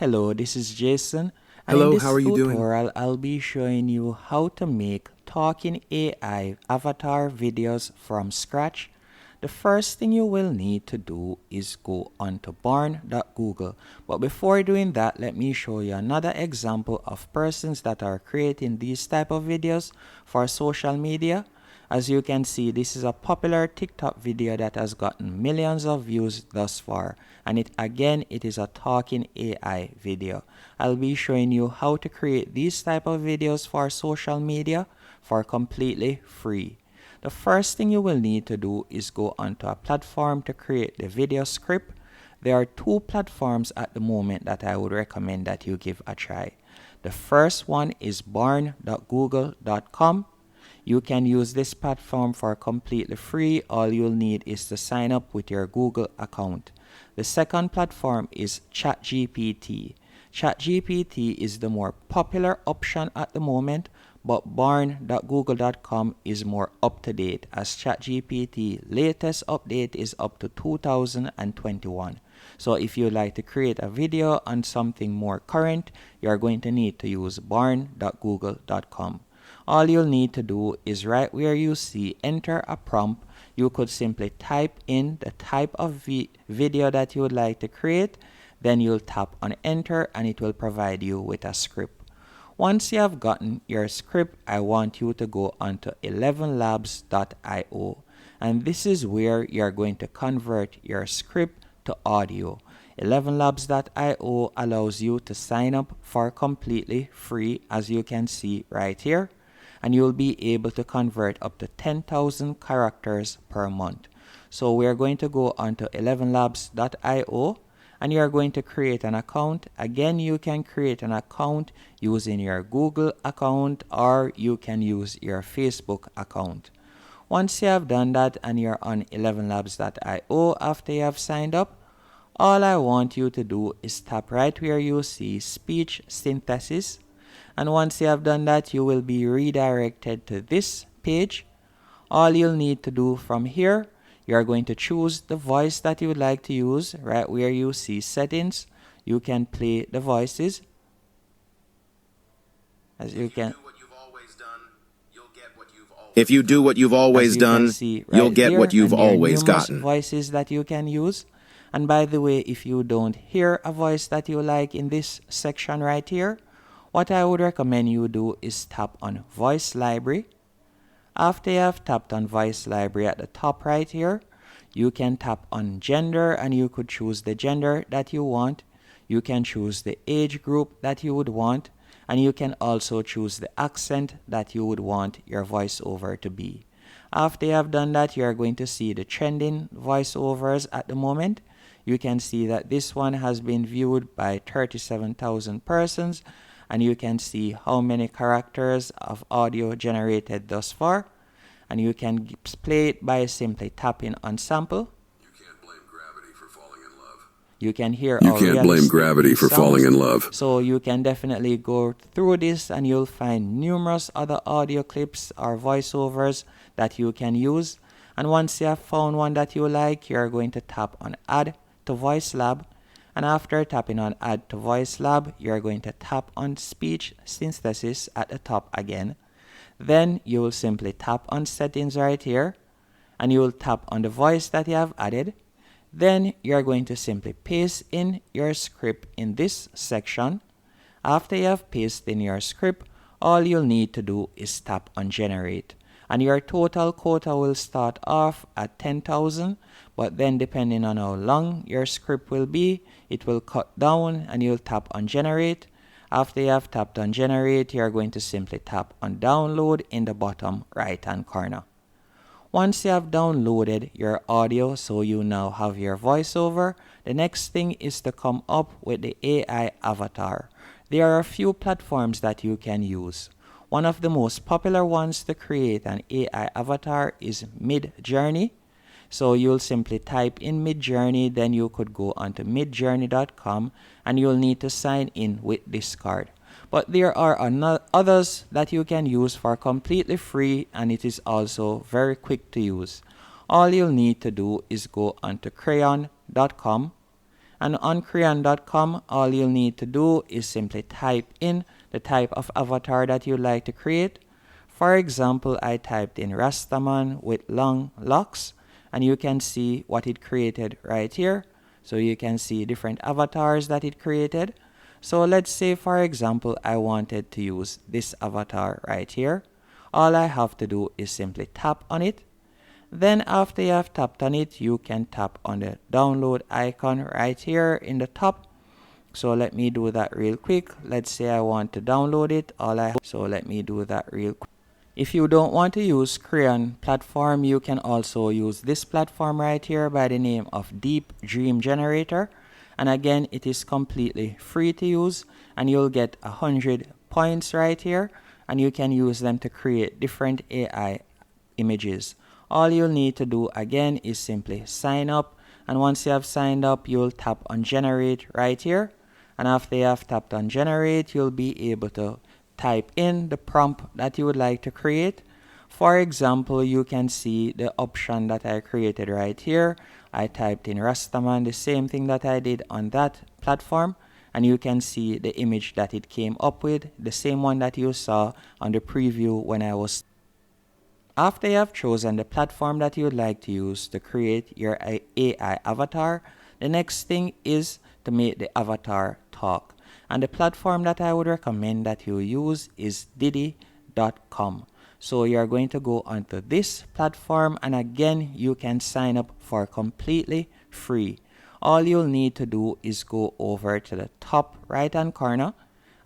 Hello, this is Jason, and in Hello, how this are you doing? tutorial, I'll be showing you how to make talking AI avatar videos from scratch. The first thing you will need to do is go onto barn.google. But before doing that, let me show you another example of persons that are creating these type of videos for social media. As you can see, this is a popular TikTok video that has gotten millions of views thus far, and it is a talking AI video. I'll be showing you how to create these type of videos for social media for completely free. The first thing you will need to do is go onto a platform to create the video script. There are two platforms at the moment that I would recommend that you give a try. The first one is barn.google.com. You can use this platform for completely free. All you'll need is to sign up with your Google account. The second platform is ChatGPT. ChatGPT is the more popular option at the moment, but barn.google.com is more up to date as ChatGPT latest update is up to 2021. So if you like to create a video on something more current, you are going to need to use barn.google.com. All you'll need to do is right where you see enter a prompt, you could simply type in the type of video that you would like to create, then you'll tap on enter and it will provide you with a script. Once you have gotten your script, I want you to go onto 11labs.io, and this is where you're going to convert your script to audio. 11labs.io allows you to sign up for completely free, as you can see right here, and you'll be able to convert up to 10,000 characters per month. So we're going to go onto 11labs.io and you're going to create an account. Again, you can create an account using your Google account or you can use your Facebook account. Once you have done that and you're on 11labs.io after you have signed up, all I want you to do is tap right where you see speech synthesis, and once you have done that, you will be redirected to this page. All you'll need to do from here, you are going to choose the voice that you would like to use. Right where you see settings, you can play the voices. As you can If you do what you've As always you can done, see you'll right get what there, you've and there are always numerous gotten. voices that you can use. And by the way, if you don't hear a voice that you like in this section right here, what I would recommend you do is tap on Voice Library. After you have tapped on Voice Library at the top right here, you can tap on Gender and you could choose the gender that you want. You can choose the age group that you would want, and you can also choose the accent that you would want your voiceover to be. After you have done that, you are going to see the trending voiceovers at the moment. You can see that this one has been viewed by 37,000 persons, and you can see how many characters of audio generated thus far, and you can play it by simply tapping on sample. You can hear You how can't blame realistic gravity this for falling sounds. in love. So you can definitely go through this and you'll find numerous other audio clips or voiceovers that you can use. And once you have found one that you like, you're going to tap on Add to Voice Lab. And after tapping on Add to Voice Lab, you're going to tap on Speech Synthesis at the top again. Then you will simply tap on Settings right here, and you will tap on the voice that you have added. Then you're going to simply paste in your script in this section. After you have pasted in your script, all you'll need to do is tap on Generate. And your total quota will start off at 10,000, but then depending on how long your script will be, it will cut down and you'll tap on Generate. After you have tapped on Generate, you're going to simply tap on Download in the bottom right hand corner. Once you have downloaded your audio, so you now have your voiceover, the next thing is to come up with the AI avatar. There are a few platforms that you can use. One of the most popular ones to create an AI avatar is Midjourney. So you'll simply type in Midjourney, then you could go onto midjourney.com and you'll need to sign in with Discord. But there are others that you can use for completely free, and it is also very quick to use. All you'll need to do is go onto crayon.com, And on Crayon.com, all you'll need to do is simply type in the type of avatar that you'd like to create. For example, I typed in Rastaman with long locks, and you can see what it created right here. So you can see different avatars that it created. So let's say, for example, I wanted to use this avatar right here. All I have to do is simply tap on it. Then after you have tapped on it, you can tap on the download icon right here in the top. So let me do that real quick. Let's say I want to download it. So let me do that real quick. If you don't want to use Crayon platform, you can also use this platform right here by the name of Deep Dream Generator. And again, it is completely free to use, and you'll get 100 points right here, and you can use them to create different AI images. All you'll need to do again is simply sign up, and once you have signed up, you'll tap on generate right here, and after you have tapped on generate, you'll be able to type in the prompt that you would like to create. For example, you can see the option that I created right here. I typed in Rastaman, the same thing that I did on that platform, and you can see the image that it came up with, the same one that you saw on the preview when I was. After you have chosen the platform that you would like to use to create your AI avatar, the next thing is to make the avatar talk. And the platform that I would recommend that you use is Didi.com. So you're going to go onto this platform, and again, you can sign up for completely free. All you'll need to do is go over to the top right hand corner,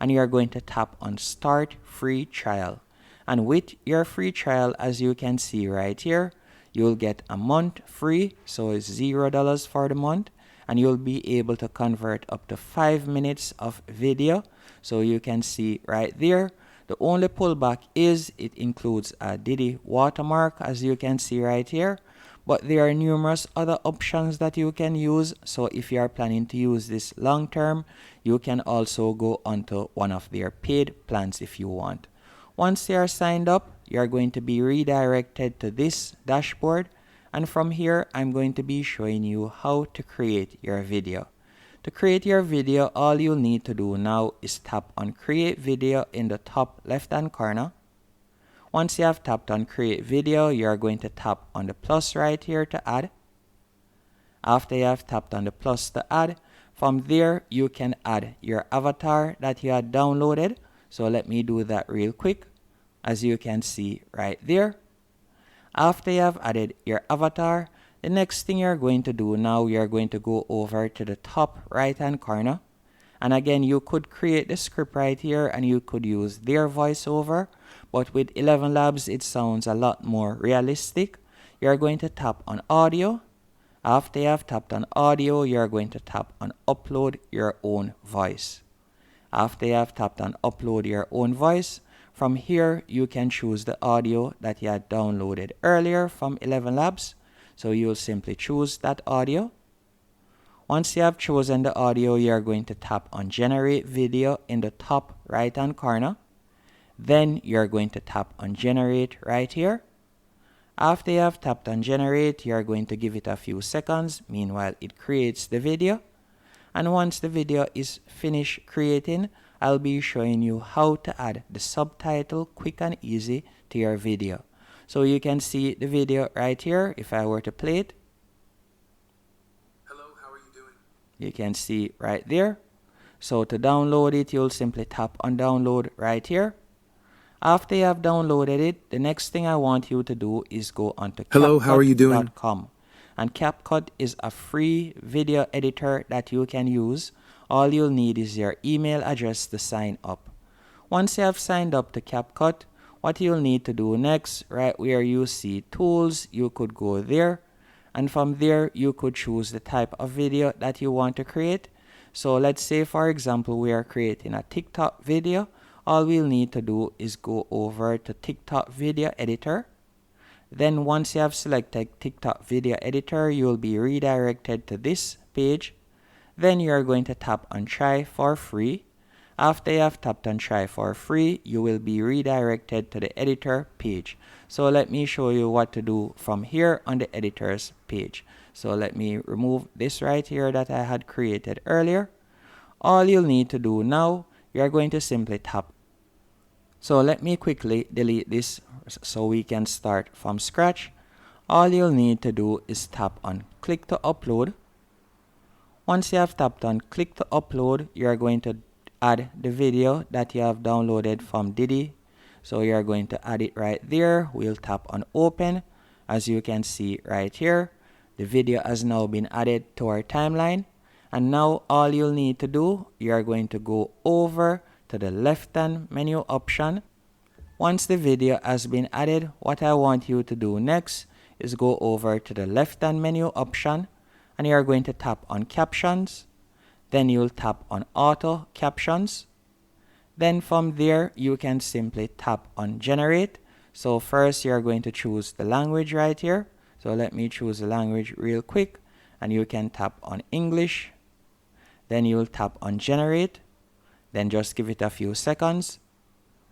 and you're going to tap on Start Free Trial. And with your free trial, as you can see right here, you'll get a month free, so it's $0 for the month, and you'll be able to convert up to 5 minutes of video. So you can see right there, the only pullback is it includes a Didi watermark, as you can see right here, but there are numerous other options that you can use. So if you are planning to use this long term, you can also go onto one of their paid plans if you want. Once you are signed up, you are going to be redirected to this dashboard, and from here I'm going to be showing you how to create your video. To create your video, all you'll need to do now is tap on Create Video in the top left hand corner. Once you have tapped on Create Video, you are going to tap on the plus right here to add. After you have tapped on the plus to add, from there you can add your avatar that you had downloaded. So let me do that real quick, as you can see right there. After you have added your avatar, the next thing you're going to do now, you're going to go over to the top right hand corner. And again, you could create the script right here, and you could use their voiceover, but with 11 Labs, it sounds a lot more realistic. You're going to tap on audio. After you have tapped on audio, you're going to tap on upload your own voice. After you have tapped on upload your own voice, from here you can choose the audio that you had downloaded earlier from 11 Labs. So you'll simply choose that audio. Once you have chosen the audio, you are going to tap on generate video in the top right hand corner. Then you're going to tap on generate right here. After you have tapped on generate, you are going to give it a few seconds. Meanwhile, it creates the video. And once the video is finished creating, I'll be showing you how to add the subtitle quick and easy to your video. So you can see the video right here. If I were to play it, hello, how are you doing? You can see right there. So to download it, you'll simply tap on download right here. After you have downloaded it, the next thing I want you to do is go onto Hello, how are you doing? CapCut.com. And CapCut is a free video editor that you can use. All you'll need is your email address to sign up. Once you have signed up to CapCut, what you'll need to do next, right where you see tools, you could go there. And from there, you could choose the type of video that you want to create. So let's say, for example, we are creating a TikTok video. All we'll need to do is go over to TikTok video editor. Then once you have selected TikTok video editor, you'll be redirected to this page. Then you're going to tap on try for free. After you have tapped on try for free, you will be redirected to the editor page. So let me show you what to do from here on the editor's page. So let me remove this right here that I had created earlier. All you'll need to do now, you're going to simply tap. So let me quickly delete this so we can start from scratch. All you'll need to do is tap on click to upload. Once you have tapped on click to upload, you're going to add the video that you have downloaded from Didi. So you're going to add it right there. We'll tap on open. As you can see right here, the video has now been added to our timeline. And now all you'll need to do, you're going to go over to the left hand menu option. Once the video has been added, what I want you to do next is go over to the left hand menu option, and you're going to tap on captions. Then you'll tap on auto captions. Then from there you can simply tap on generate. So first you're going to choose the language right here. So let me choose the language real quick, and you can tap on English. Then you'll tap on generate. Then just give it a few seconds,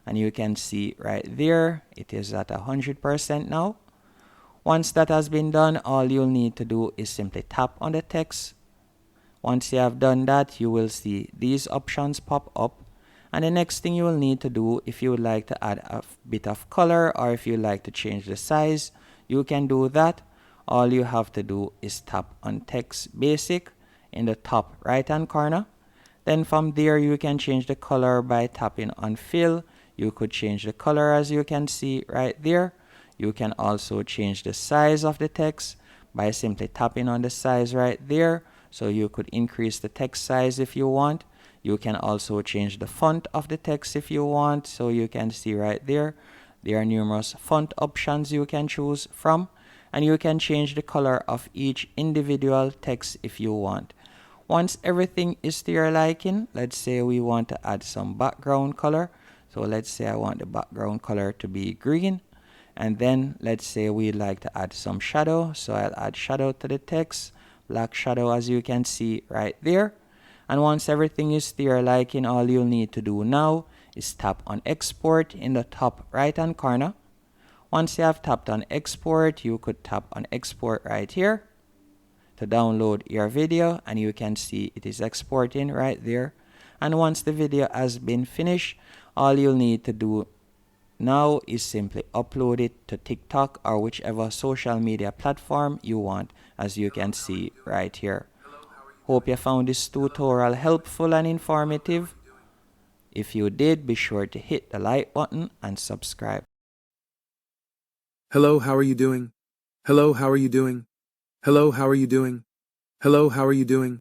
and you can see right there it is at 100% now. Once that has been done, all you'll need to do is simply tap on the text. Once you have done that, you will see these options pop up. And the next thing you will need to do, if you would like to add a bit of color or if you like to change the size, you can do that. All you have to do is tap on text basic in the top right hand corner. Then from there you can change the color by tapping on fill. You could change the color as you can see right there. You can also change the size of the text by simply tapping on the size right there. So you could increase the text size if you want. You can also change the font of the text if you want. So you can see right there, there are numerous font options you can choose from. And you can change the color of each individual text if you want. Once everything is to your liking, let's say we want to add some background color. So let's say I want the background color to be green. And then let's say we'd like to add some shadow. So I'll add shadow to the text, black shadow as you can see right there. And once everything is to your liking, all you'll need to do now is tap on export in the top right hand corner. Once you have tapped on export, you could tap on export right here to download your video, and you can see it is exporting right there. And once the video has been finished, all you'll need to do now is simply upload it to TikTok or whichever social media platform you want, as you can see right here. Hope you found this tutorial helpful and informative. If you did, be sure to hit the like button and subscribe. Hello, how are you doing? Hello, how are you doing? Hello, how are you doing? Hello, how are you doing?